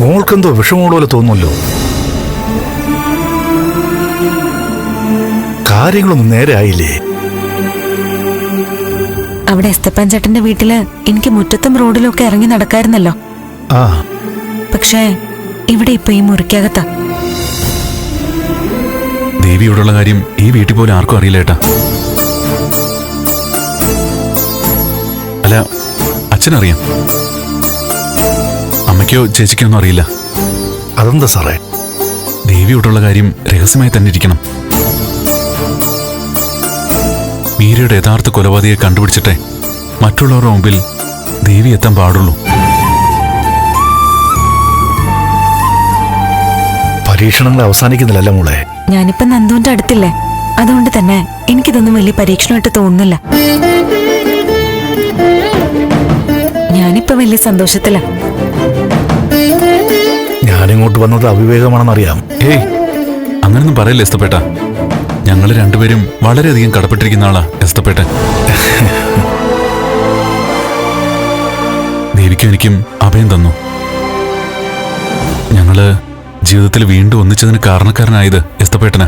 മോൾക്കെന്തോ വിഷമോട് പോലെ തോന്നുമല്ലോ. കാര്യങ്ങളൊന്നും നേരെ ആയില്ലേ? അവിടെ എസ്തപ്പാൻ ചേട്ടന്റെ വീട്ടില് എനിക്ക് മുറ്റത്തും റോഡിലും ഒക്കെ ഇറങ്ങി നടക്കായിരുന്നല്ലോ. ആ, പക്ഷേ ഇവിടെ ഇപ്പൊ ഈ മുറിക്കകത്താ. ദേവിയോടുള്ള കാര്യം ഈ വീട്ടിൽ പോലും ആർക്കും അറിയില്ല ഏട്ടാ. അല്ല, അച്ഛനറിയാം, അമ്മയ്ക്കോ ചേച്ചിക്കോ ഒന്നും അറിയില്ല. അതെന്താ സാറേ? ദേവിയോടുള്ള കാര്യം രഹസ്യമായി തന്നെ ഇരിക്കണം. മീരയുടെ യഥാർത്ഥ കൊലപാതകയെ കണ്ടുപിടിച്ചിട്ടേ മറ്റുള്ളവരുടെ മുമ്പിൽ ദേവി എത്താൻ പാടുള്ളൂ. പരീക്ഷണങ്ങൾ അവസാനിക്കുന്നില്ലല്ല മോളെ. ഞാനിപ്പോ നന്ദുവിന്റെ അടുത്തില്ലേ, അതുകൊണ്ട് തന്നെ എനിക്കിതൊന്നും വലിയ പരീക്ഷണമായിട്ട് തോന്നുന്നില്ല. ഞാനിപ്പോ വലിയ സന്തോഷത്തില. ഞാനിങ്ങോട്ട് വന്നത് അവിവേകമാണെന്നറിയാം. ഏയ്, അങ്ങനൊന്നും പറയില്ല എസ്തപ്പേട്ട. ഞങ്ങൾ രണ്ടുപേരും വളരെയധികം കടപ്പെട്ടിരിക്കുന്ന ആളാ എസ്തപ്പേട്ടൻ. ദേവിക്കും എനിക്കും അഭയം തന്നു. ഞങ്ങള് ജീവിതത്തിൽ വീണ്ടും ഒന്നിച്ചതിന് കാരണക്കാരനായത് എസ്തപ്പേട്ടനാ.